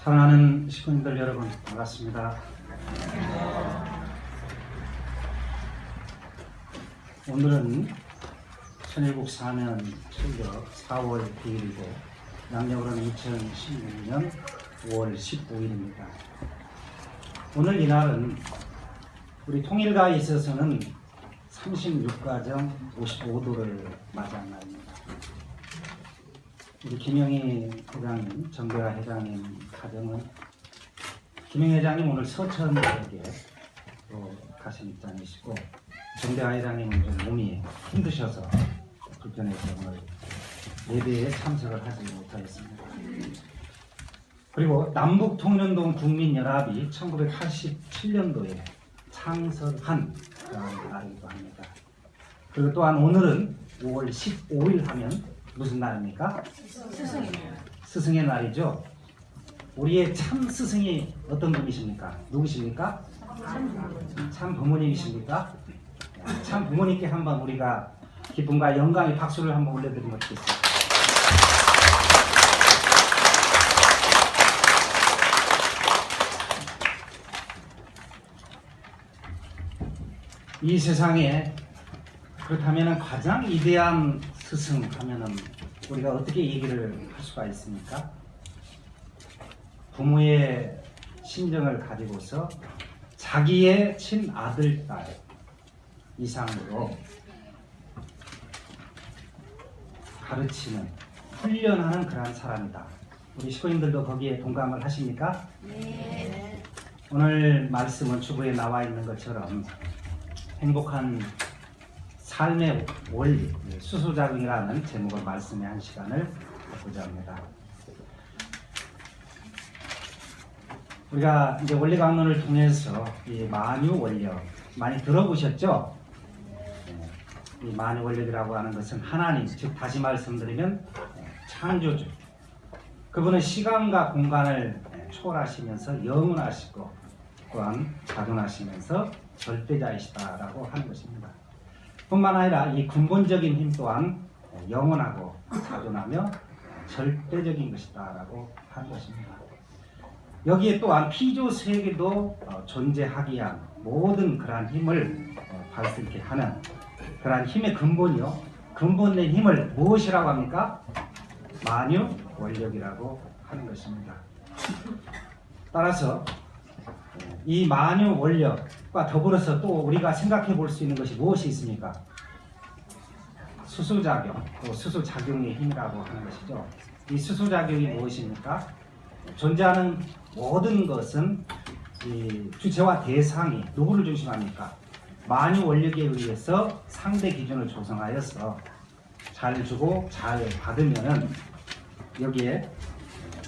사랑하는 식구님들 여러분, 반갑습니다. 오늘은 천일국 사면 철벽 4월 9일이고 양력으로는 2016년 5월 15일입니다. 오늘 이날은 우리 통일가에 있어서는 36가정 55도를 맞이한 날입니다. 우리 김영희 회장님, 정대화 회장님 가정은 김영희 회장님 오늘 서천 지역에 가신 입장이시고 정대화 회장님은 좀 몸이 힘드셔서 불편해서 오늘 예배에 참석을 하지 못하였습니다. 그리고 남북통일운동 국민연합이 1987년도에 창설한 그런 날이기도 합니다. 그리고 또한 오늘은 5월 15일 하면 무슨 날입니까? 스승의 날이죠. 우리의 참 스승이 어떤 분이십니까? 누구십니까? 참 부모님이십니까? 참 부모님께 한번 우리가 기쁨과 영광의 박수를 한번 올려드리면 어떻겠습니까? 이 세상에 그렇다면 가장 위대한 스승 하면은 우리가 어떻게 얘기를 할 수가 있습니까? 부모의 심정을 가지고서 자기의 친아들, 딸 이상으로 가르치는, 훈련하는 그러한 사람이다. 우리 식구님들도 거기에 동감을 하십니까? 네. 오늘 말씀은 주부에 나와 있는 것처럼 행복한 삶의 원리, 수수작용이라는 제목을 말씀의 한 시간을 갖고자 합니다. 우리가 이제 원리 강론을 통해서 이 만유 원력 많이 들어보셨죠? 이 만유 원력이라고 하는 것은 하나님, 즉 다시 말씀드리면 창조주. 그분은 시간과 공간을 초월하시면서 영원하시고 또한 자존하시면서 절대자이시다라고 하는 것입니다. 뿐만 아니라 이 근본적인 힘 또한 영원하고 자존하며 절대적인 것이다라고 하는 것입니다. 여기에 또한 피조세계도 존재하기 위한 모든 그러한 힘을 발생케 하는 그러한 힘의 근본이요. 근본된 힘을 무엇이라고 합니까? 만유 원력이라고 하는 것입니다. 따라서 이 만유 원력과 더불어서 또 우리가 생각해 볼 수 있는 것이 무엇이 있습니까? 수수작용, 또 수수작용의 힘이라고 하는 것이죠. 이 수수작용이 무엇입니까? 존재하는 모든 것은 이 주체와 대상이 누구를 중심합니까? 만유 원력에 의해서 상대 기준을 조성하여서 잘 주고 잘 받으면은 여기에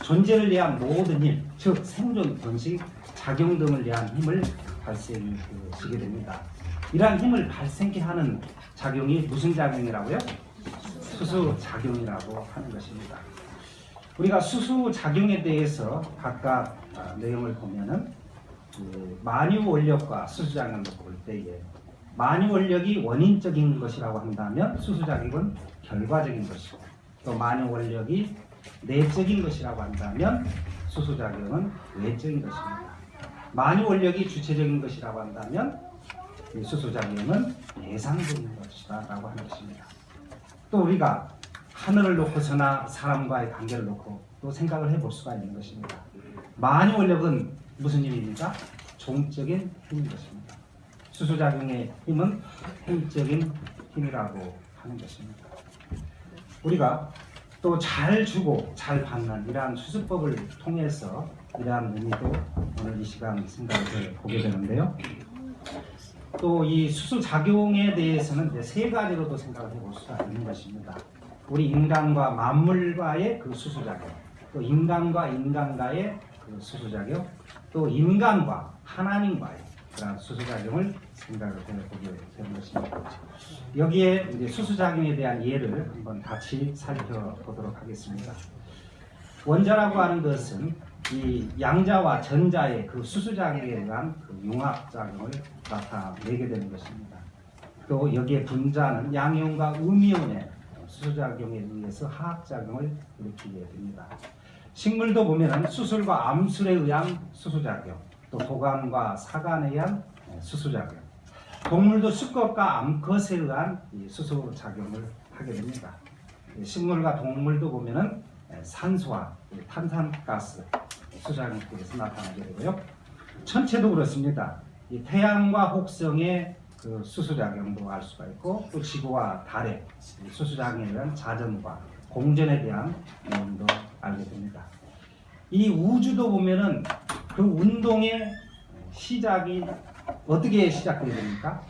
존재를 위한 모든 힘, 즉 생존, 번식, 작용 등을 위한 힘을 발생시키게 됩니다. 이러한 힘을 발생케 하는 작용이 무슨 작용이라고요? 수수작용이라고 하는 것입니다. 우리가 수수작용에 대해서 각각 내용을 보면은 만유 원력과 수수작용을 볼 때에 만유 원력이 원인적인 것이라고 한다면 수수작용은 결과적인 것이고 또 만유 원력이 내적인 것이라고 한다면 수수작용은 외적인 것입니다. 만유 원력이 주체적인 것이라고 한다면 수수작용은 예상적인 것이다 라고 하는 것입니다. 또 우리가 하늘을 놓고서나 사람과의 관계를 놓고 또 생각을 해볼 수가 있는 것입니다. 만유 원력은 무슨 힘입니까? 종적인 힘인 것입니다. 수수작용의 힘은 행적인 힘이라고 하는 것입니다. 우리가 또 잘 주고 잘 받는 이러한 수수법을 통해서 이러한 의미도 오늘 이 시간 생각을 보게 되는데요. 또 이 수수작용에 대해서는 이제 세 가지로도 생각을 해볼 수가 있는 것입니다. 우리 인간과 만물과의 그 수수작용, 또 인간과 인간과의 그 수수작용, 또 인간과 하나님과의 그런 수수작용을 생각을 해보게 되는 것입니다. 여기에 이제 수수작용에 대한 예를 한번 같이 살펴보도록 하겠습니다. 원자라고 하는 것은 이 양자와 전자의 그 수수작용에 의한 그 융합작용을 나타내게 되는 것입니다. 또 여기에 분자는 양이온과 음이온의 수소작용에 의해서 화학작용을 일으키게 됩니다. 식물도 보면은 수술과 암술에 의한 수소작용, 또 도감과 사간에 의한 수소작용, 동물도 수컷과 암컷에 의한 이 수소작용을 하게 됩니다. 식물과 동물도 보면은 산소와 탄산가스 수소작용에 의해서 나타나게 되고요. 천체도 그렇습니다. 이 태양과 혹성의 그 수소작용도 알 수가 있고, 또 지구와 달의 수소작용에 의한 자전과 공전에 대한 내용도 알게 됩니다. 이 우주도 보면은 그 운동의 시작이 어떻게 시작되게 됩니까?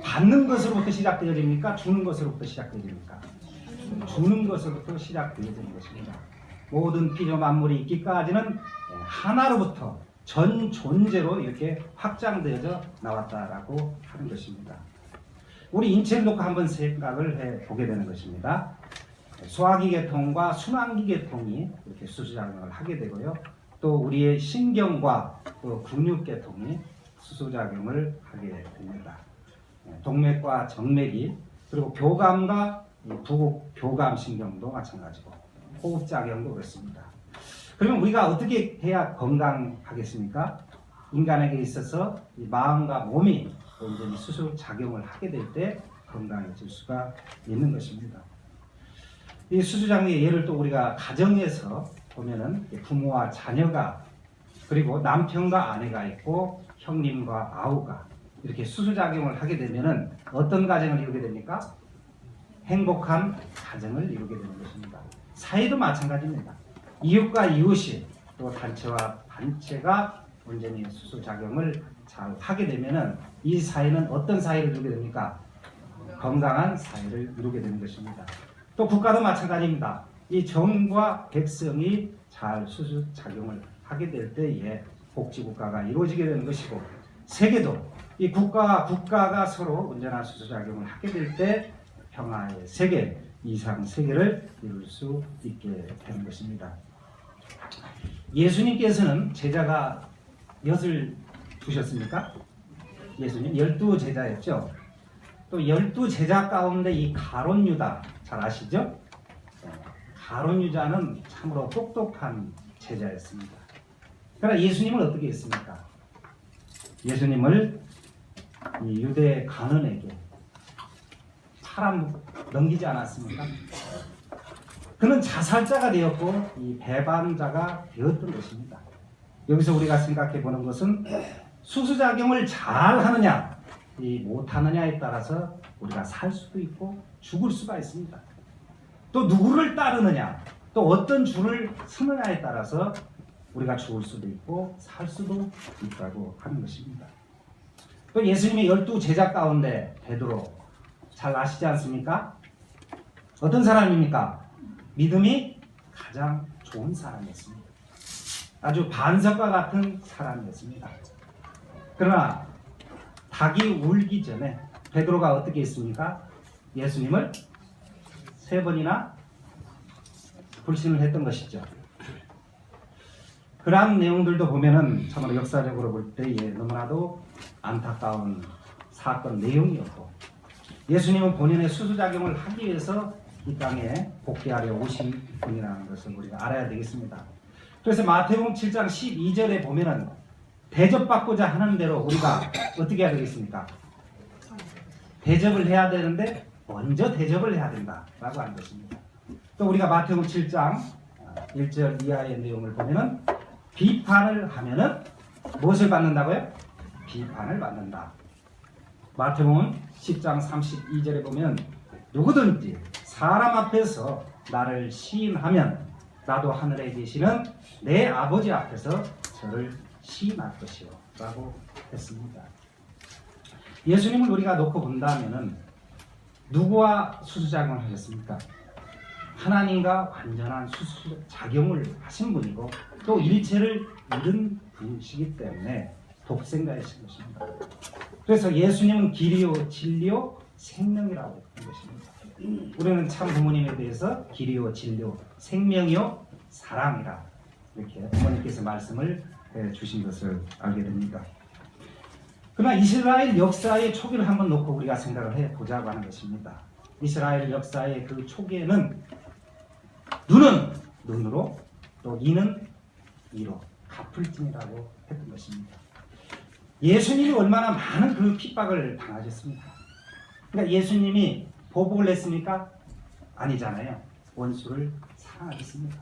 받는 것으로부터 시작되어집니까? 주는 것으로부터 시작되어집니까? 주는 것으로부터 시작되게 되는 것입니다. 모든 피조 만물이 있기까지는 하나로부터 전 존재로 이렇게 확장되어져 나왔다라고 하는 것입니다. 우리 인체를 놓고 한번 생각을 해보게 되는 것입니다. 소화기 계통과 순환기 계통이 이렇게 수소작용을 하게 되고요. 또 우리의 신경과 또 근육 계통이 수소작용을 하게 됩니다. 동맥과 정맥이, 그리고 교감과 부교감 신경도 마찬가지고, 호흡작용도 그렇습니다. 그러면 우리가 어떻게 해야 건강하겠습니까? 인간에게 있어서 이 마음과 몸이 온전히 수소작용을 하게 될 때 건강해질 수가 있는 것입니다. 이 수소작용의 예를 또 우리가 가정에서 보면은 부모와 자녀가, 그리고 남편과 아내가 있고 형님과 아우가 이렇게 수소작용을 하게 되면은 어떤 가정을 이루게 됩니까? 행복한 가정을 이루게 되는 것입니다. 사회도 마찬가지입니다. 이웃과 이웃이, 또 단체와 단체가 온전히 수소작용을 잘 하게 되면은 이 사회는 어떤 사회를 이루게 됩니까? 건강한 사회를 이루게 되는 것입니다. 또 국가도 마찬가지입니다. 이 정부와 백성이 잘 수소작용을 하게 될 때에 복지국가가 이루어지게 되는 것이고, 세계도 이 국가가 서로 온전한 수소작용을 하게 될 때 평화의 세계, 이상 세계를 이룰 수 있게 되는 것입니다. 예수님께서는 제자가 몇을 두셨습니까? 예수님 12제자였죠. 또 12제자 가운데 이 가룟 유다 잘 아시죠? 가룟 유다는 참으로 똑똑한 제자였습니다. 그러나 예수님은 어떻게 했습니까? 예수님을 이 유대 간원에게 팔아 넘기지 않았습니까? 그는 자살자가 되었고 이 배반자가 되었던 것입니다. 여기서 우리가 생각해 보는 것은 수소작용을 잘 하느냐, 못하느냐에 따라서 우리가 살 수도 있고 죽을 수가 있습니다. 또 누구를 따르느냐, 또 어떤 줄을 서느냐에 따라서 우리가 죽을 수도 있고 살 수도 있다고 하는 것입니다. 또 예수님의 12제자 가운데 베드로 잘 아시지 않습니까? 어떤 사람입니까? 믿음이 가장 좋은 사람이었습니다. 아주 반석과 같은 사람이었습니다. 그러나 닭이 울기 전에 베드로가 어떻게 했습니까? 예수님을 3번이나 불신을 했던 것이죠. 그러한 내용들도 보면은 참으로 역사적으로 볼 때에 너무나도 안타까운 사건 내용이었고, 예수님은 본인의 수소작용을 하기 위해서 이 땅에 복귀하려 오신 분이라는 것을 우리가 알아야 되겠습니다. 그래서 마태복음 7장 12절에 보면은 대접받고자 하는 대로 우리가 어떻게 해야 되겠습니까? 대접을 해야 되는데 먼저 대접을 해야 된다라고 하는 것입니다. 또 우리가 마태복음 7장 1절 이하의 내용을 보면은 비판을 하면은 무엇을 받는다고요? 비판을 받는다. 마태복음 10장 32절에 보면 누구든지 사람 앞에서 나를 시인하면 나도 하늘에 계시는 내 아버지 앞에서 저를 시인할 것이요 라고 했습니다. 예수님을 우리가 놓고 본다면은 누구와 수소작용을 하셨습니까? 하나님과 완전한 수소작용을 하신 분이고 또 일체를 이룬 분이시기 때문에 독생자이신 것입니다. 그래서 예수님은 길이요 진리요 생명이라고 하는 것입니다. 우리는 참 부모님에 대해서 길이요 진리요 생명이요 사랑이라 이렇게 어머니께서 말씀을 주신 것을 알게 됩니다. 그러나 이스라엘 역사의 초기를 한번 놓고 우리가 생각을 해보자고 하는 것입니다. 이스라엘 역사의 그 초기에는 눈은 눈으로, 또 이는 이로 갚을지니라고 했던 것입니다. 예수님이 얼마나 많은 그 핍박을 당하셨습니까? 그러니까 예수님이 보복을 했습니까? 아니잖아요. 원수를 사랑하셨습니다.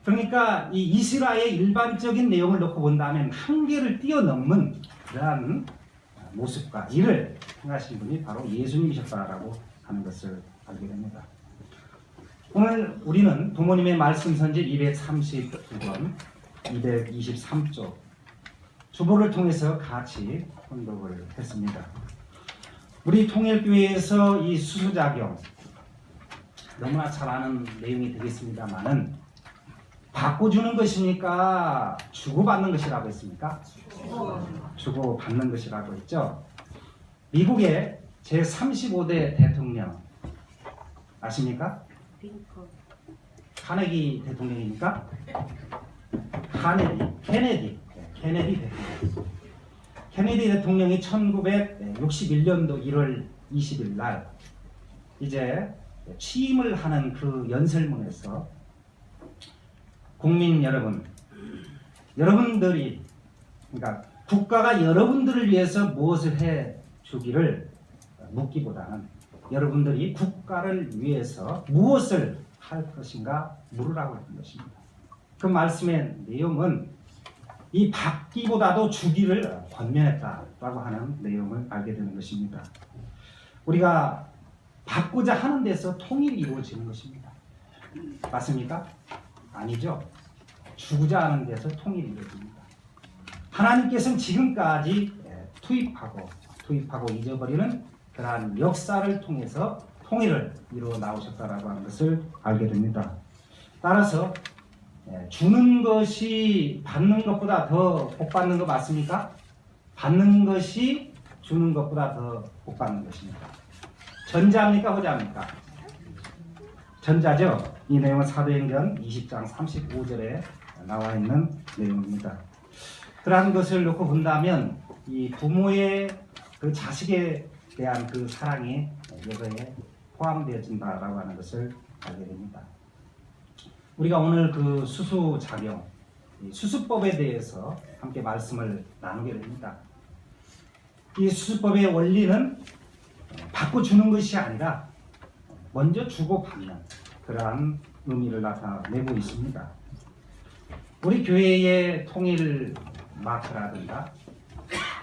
그러니까 이 이스라엘의 일반적인 내용을 놓고 본다면 한계를 뛰어넘는 그러한 모습과 일을 행하신 분이 바로 예수님이셨다라고 하는 것을 알게 됩니다. 오늘 우리는 부모님의 말씀 선집 232권, 223쪽 주보를 통해서 같이 혼독을 했습니다. 우리 통일교회에서 이 수수작용 너무나 잘 아는 내용이 되겠습니다만은 바꿔주는 것입니까? 주고받는 것이라고 했습니까? 주고받는 것이라고 했죠. 미국의 제35대 대통령 아십니까? 카네기 대통령입니까? 케네디 대통령. 케네디 대통령이 1961년도 1월 20일 날 이제 취임을 하는 그 연설문에서 국민 여러분, 여러분들이 그러니까 국가가 여러분들을 위해서 무엇을 해 주기를 묻기보다는 여러분들이 국가를 위해서 무엇을 할 것인가 물으라고 했던 것입니다. 그 말씀의 내용은 이 받기보다도 주기를 권면했다라고 하는 내용을 알게 되는 것입니다. 우리가 받고자 하는 데서 통일이 이루어지는 것입니다. 맞습니까? 아니죠. 주고자 하는 데서 통일이 이루어집니다. 하나님께서는 지금까지 투입하고 잊어버리는 그러한 역사를 통해서 통일을 이루어 나오셨다라고 하는 것을 알게 됩니다. 따라서 주는 것이 받는 것보다 더 복 받는 거 맞습니까? 받는 것이 주는 것보다 더 복 받는 것입니다. 전자입니까? 후자입니까? 전자죠. 이 내용은 사도행전 20장 35절에 나와 있는 내용입니다. 그러한 것을 놓고 본다면 이 부모의 그 자식에 대한 그 사랑이 여기에 포함되어진다라고 하는 것을 알게 됩니다. 우리가 오늘 그 수수작용, 수수법에 대해서 함께 말씀을 나누게 됩니다. 이 수수법의 원리는 받고 주는 것이 아니라 먼저 주고 받는 그러한 의미를 나타내고 있습니다. 우리 교회의 통일 마크라든가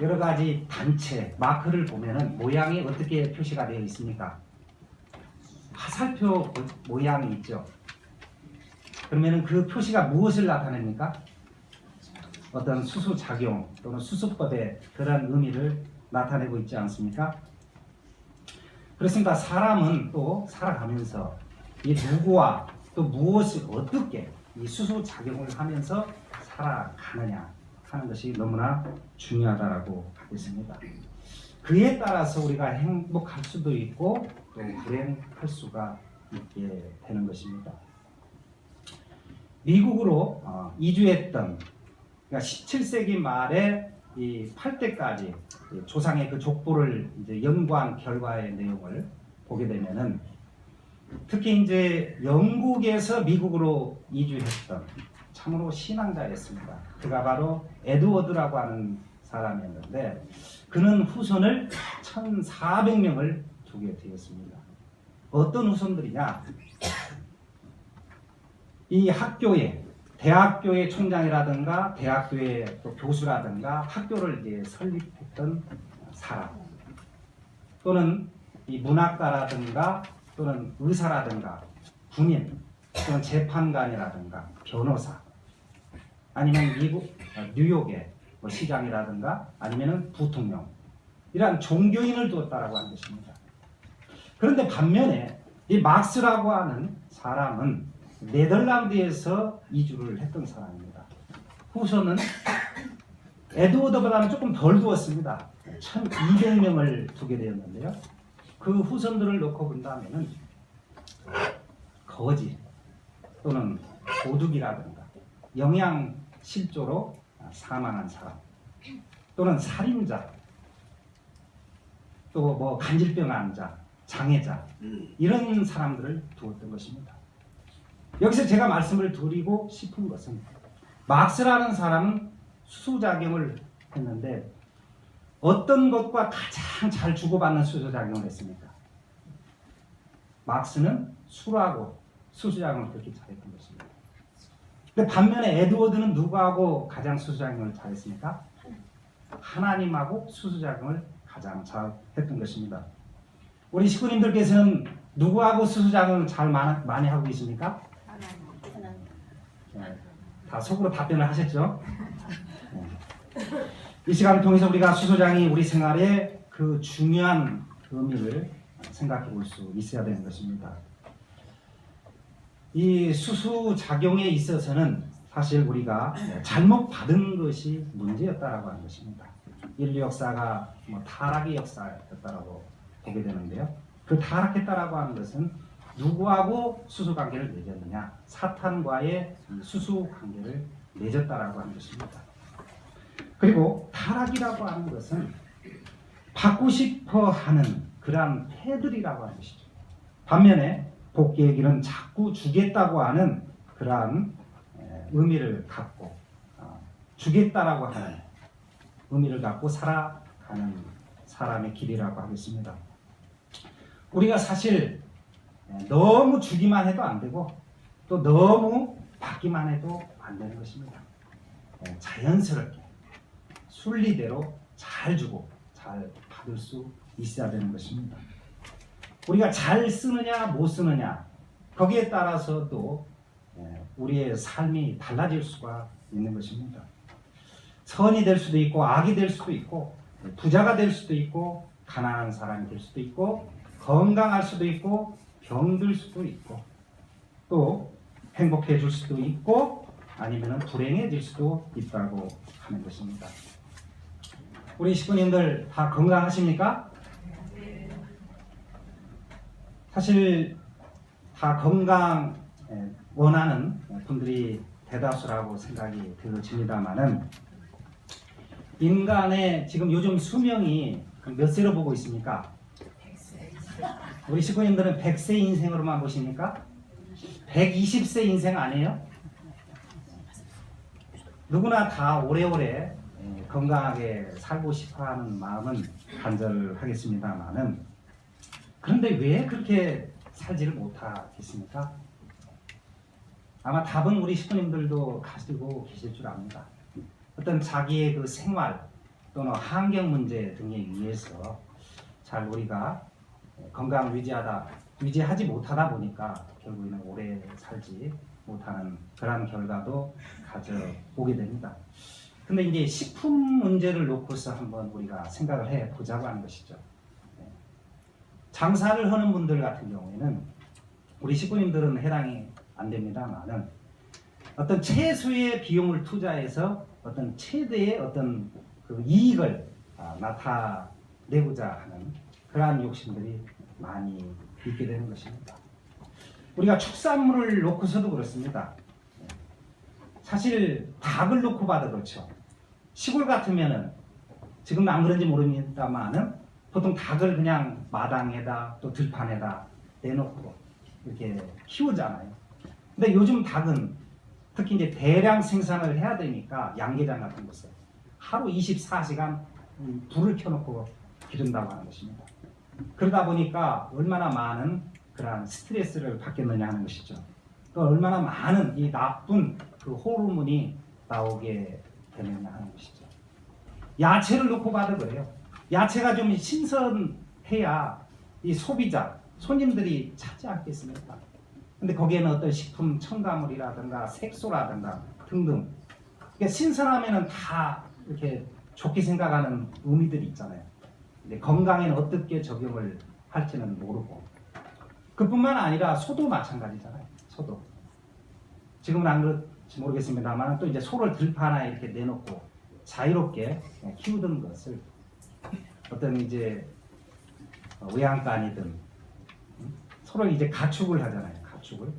여러 가지 단체 마크를 보면은 모양이 어떻게 표시가 되어 있습니까? 화살표 모양이 있죠. 그러면은 그 표시가 무엇을 나타냅니까? 어떤 수수작용 또는 수수법의 그런 의미를 나타내고 있지 않습니까? 그렇습니다. 사람은 또 살아가면서 이 누구와 또 무엇을 어떻게 이 수수작용을 하면서 살아가느냐 하는 것이 너무나 중요하다라고 하겠습니다. 그에 따라서 우리가 행복할 수도 있고 또 불행할 수가 있게 되는 것입니다. 미국으로 이주했던 그러니까 17세기 말에 이 8대까지 조상의 그 족보를 이제 연구한 결과의 내용을 보게 되면은 특히 이제 영국에서 미국으로 이주했던 참으로 신앙자였습니다. 그가 바로 에드워드라고 하는 사람이었는데 그는 후손을 1,400명을 두게 되었습니다. 어떤 후손들이냐? 이 학교에 대학교의 총장이라든가 대학교의 또 교수라든가 학교를 이제 설립했던 사람 또는 이 문학가라든가 또는 의사라든가 군인 또는 재판관이라든가 변호사 아니면 미국 뉴욕의 뭐 시장이라든가 아니면은 부통령 이러한 종교인을 두었다라고 하는 것입니다. 그런데 반면에 이 막스라고 하는 사람은 네덜란드에서 이주를 했던 사람입니다. 후손은 에드워드보다는 조금 덜 두었습니다. 1,200명을 두게 되었는데요. 그 후손들을 놓고 본다면은 거지 또는 도둑이라든가 영양실조로 사망한 사람 또는 살인자 또 뭐 간질병 환자 장애자 이런 사람들을 두었던 것입니다. 여기서 제가 말씀을 드리고 싶은 것은 막스라는 사람은 수소작용을 했는데 어떤 것과 가장 잘 주고받는 수소작용을 했습니까? 막스는 술하고 수소작용을 그렇게 잘했던 것입니다. 근데 반면에 에드워드는 누구하고 가장 수소작용을 잘했습니까? 하나님하고 수소작용을 가장 잘 했던 것입니다. 우리 식구님들께서는 누구하고 수소작용을 잘 많이 하고 계십니까? 네, 다 속으로 답변을 하셨죠? 네. 이 시간을 통해서 우리가 수소장이 우리 생활에 그 중요한 의미를 생각해 볼 수 있어야 되는 것입니다. 이 수소작용에 있어서는 사실 우리가 잘못 받은 것이 문제였다라고 하는 것입니다. 인류 역사가 타락의 역사였다라고 보게 되는데요. 그 타락했다라고 하는 것은 누구하고 수소관계를 맺었느냐? 사탄과의 수소관계를 맺었다라고 하는 것입니다. 그리고 타락이라고 하는 것은 받고 싶어 하는 그러한 패들이라고 하는 것이죠. 반면에 복귀의 길은 자꾸 주겠다고 하는 그러한 의미를 갖고 주겠다라고 하는 의미를 갖고 살아가는 사람의 길이라고 하겠습니다. 우리가 사실 너무 주기만 해도 안 되고 또 너무 받기만 해도 안 되는 것입니다. 자연스럽게 순리대로 잘 주고 잘 받을 수 있어야 되는 것입니다. 우리가 잘 쓰느냐 못 쓰느냐 거기에 따라서도 우리의 삶이 달라질 수가 있는 것입니다. 선이 될 수도 있고 악이 될 수도 있고 부자가 될 수도 있고 가난한 사람이 될 수도 있고 건강할 수도 있고 병들 수도 있고 또 행복해질 수도 있고 아니면 불행해질 수도 있다고 하는 것입니다. 우리 식구님들 다 건강하십니까? 사실 다 건강 원하는 분들이 대다수라고 생각이 들어집니다만은 인간의 지금 요즘 수명이 몇 세로 보고 있습니까? 100세. 우리 식구님들은 100세 인생으로만 보십니까? 120세 인생 아니에요? 누구나 다 오래오래 건강하게 살고 싶어하는 마음은 간절하겠습니다만은 그런데 왜 그렇게 살지를 못하겠습니까? 아마 답은 우리 식구님들도 가지고 계실 줄 압니다. 어떤 자기의 그 생활 또는 환경 문제 등에 의해서 잘 우리가 건강을 유지하지 못하다 보니까 결국에는 오래 살지 못하는 그런 결과도 가져오게 됩니다. 근데 이제 식품 문제를 놓고서 한번 우리가 생각을 해 보자고 하는 것이죠. 장사를 하는 분들 같은 경우에는 우리 식구님들은 해당이 안 됩니다만은 어떤 최소의 비용을 투자해서 어떤 최대의 어떤 그 이익을 나타내고자 하는 그러한 욕심들이 많이 있게 되는 것입니다. 우리가 축산물을 놓고서도 그렇습니다. 사실 닭을 놓고 봐도 그렇죠. 시골 같으면은 지금 안 그런지 모릅니다만은 보통 닭을 그냥 마당에다 또 들판에다 내놓고 이렇게 키우잖아요. 근데 요즘 닭은 특히 이제 대량 생산을 해야 되니까 양계장 같은 곳에 하루 24시간 불을 켜놓고 기른다고 하는 것입니다. 그러다 보니까 얼마나 많은 그러한 스트레스를 받겠느냐 하는 것이죠. 또 얼마나 많은 이 나쁜 그 호르몬이 나오게 되느냐 하는 것이죠. 야채를 놓고 봐도 그래요. 야채가 좀 신선해야 이 소비자, 손님들이 찾지 않겠습니까? 근데 거기에는 어떤 식품 첨가물이라든가 색소라든가 등등 그러니까 신선하면은 다 이렇게 좋게 생각하는 의미들이 있잖아요. 근데 건강에는 어떻게 적용을 할지는 모르고 그뿐만 아니라 소도 마찬가지잖아요. 소도 지금은 안 그렇지 모르겠습니다만 또 이제 소를 들판에 이렇게 내놓고 자유롭게 키우던 것을 어떤 이제 외양간이든 소를 이제 가축을 하잖아요. 가축을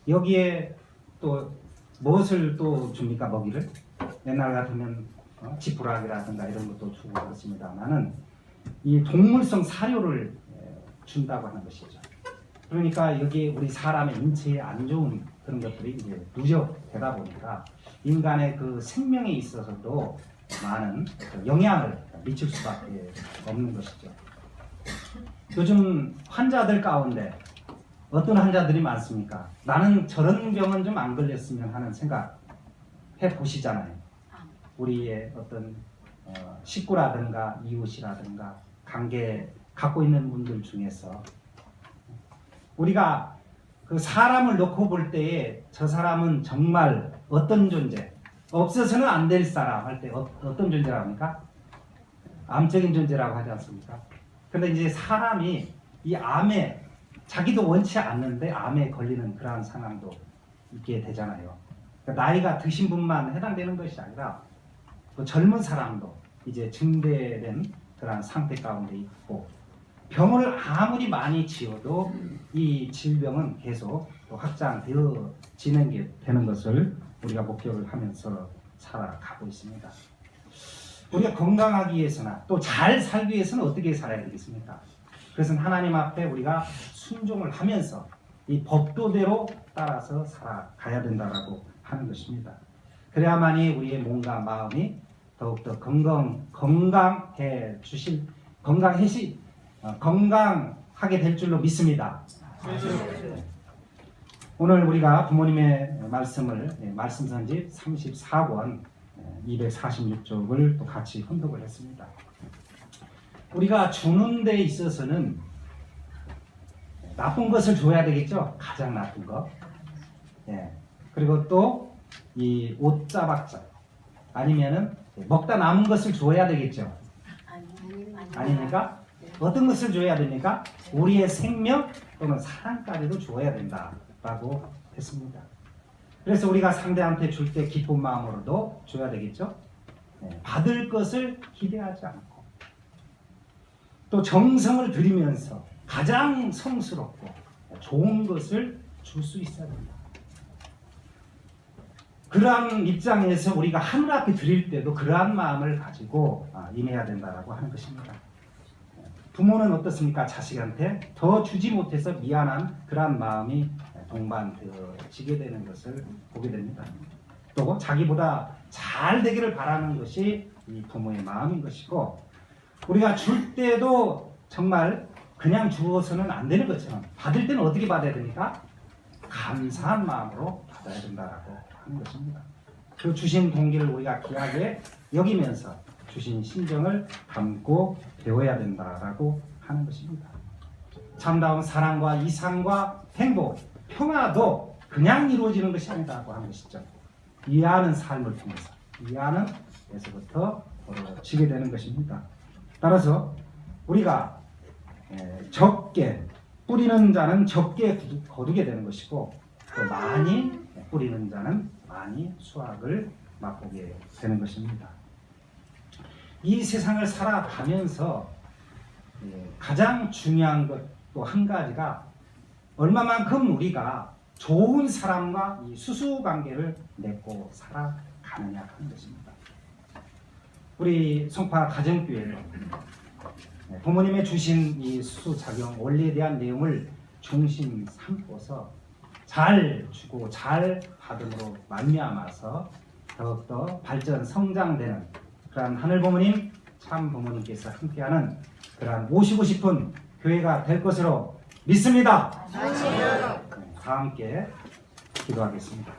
여기에 또 무엇을 또 줍니까? 먹이를 옛날 같으면 지푸라기라든가 이런 것도 주고 그렇습니다만은 이 동물성 사료를 준다고 하는 것이죠. 그러니까 여기 우리 사람의 인체에 안 좋은 그런 것들이 이제 누적되다 보니까 인간의 그 생명에 있어서도 많은 그 영향을 미칠 수밖에 없는 것이죠. 요즘 환자들 가운데 어떤 환자들이 많습니까? 나는 저런 병은 좀 안 걸렸으면 하는 생각 해보시잖아요. 우리의 어떤 식구라든가 이웃이라든가 관계 갖고 있는 분들 중에서 우리가 그 사람을 놓고 볼 때에 저 사람은 정말 어떤 존재, 없어서는 안 될 사람 할 때 어떤 존재라고 합니까? 암적인 존재라고 하지 않습니까? 근데 이제 사람이 이 암에 자기도 원치 않는데 암에 걸리는 그러한 상황도 있게 되잖아요. 그러니까 나이가 드신 분만 해당되는 것이 아니라 또 젊은 사람도 이제 증대된 그러한 상태 가운데 있고 병을 아무리 많이 지어도 이 질병은 계속 또 확장되어지는 게 되는 것을 우리가 목격을 하면서 살아가고 있습니다. 우리가 건강하기 위해서나 또 잘 살기 위해서는 어떻게 살아야 되겠습니까? 그것은 하나님 앞에 우리가 순종을 하면서 이 법도대로 따라서 살아가야 된다라고 하는 것입니다. 그래야만이 우리의 몸과 마음이 더욱더 건강하게 될 줄로 믿습니다. 오늘 우리가 부모님의 말씀을 말씀선지 34권 246쪽을 또 같이 혼독을 했습니다. 우리가 주는 데 있어서는 나쁜 것을 줘야 되겠죠. 가장 나쁜 것. 그리고 또 이 옷자박자 아니면은 먹다 남은 것을 줘야 되겠죠. 아닙니까? 어떤 것을 줘야 됩니까? 우리의 생명 또는 사랑까지도 줘야 된다라고 했습니다. 그래서 우리가 상대한테 줄 때 기쁜 마음으로도 줘야 되겠죠. 받을 것을 기대하지 않고 또 정성을 들이면서 가장 성스럽고 좋은 것을 줄 수 있어야 됩니다. 그러한 입장에서 우리가 하늘 앞에 드릴 때도 그러한 마음을 가지고 임해야 된다라고 하는 것입니다. 부모는 어떻습니까? 자식한테 더 주지 못해서 미안한 그러한 마음이 동반되어지게 되는 것을 보게 됩니다. 또 자기보다 잘 되기를 바라는 것이 이 부모의 마음인 것이고 우리가 줄 때도 정말 그냥 주어서는 안 되는 것처럼 받을 때는 어떻게 받아야 됩니까? 감사한 마음으로 받아야 된다라고 하는 것입니다. 그 주신 동기를 우리가 귀하게 여기면서 주신 심정을 담고 배워야 된다라고 하는 것입니다. 참다운 사랑과 이상과 행복, 평화도 그냥 이루어지는 것이 아니다라고 하는 것이죠. 이해하는 삶을 통해서 이해하는 데서부터 벌어지게 되는 것입니다. 따라서 우리가 적게 뿌리는 자는 적게 거두게 되는 것이고 또 많이 뿌리는 자는 많이 수확을 맛보게 되는 것입니다. 이 세상을 살아가면서 가장 중요한 것 또 한 가지가 얼마만큼 우리가 좋은 사람과 이 수수관계를 맺고 살아가느냐 하는 것입니다. 우리 송파 가정교회는 부모님의 주신 이 수수작용 원리에 대한 내용을 중심 삼고서 잘 주고 잘 받음으로 말미암아서 더욱더 발전 성장되는 그러한 하늘 부모님 참 부모님께서 함께하는 그러한 모시고 싶은 교회가 될 것으로 믿습니다. 다 함께 기도하겠습니다.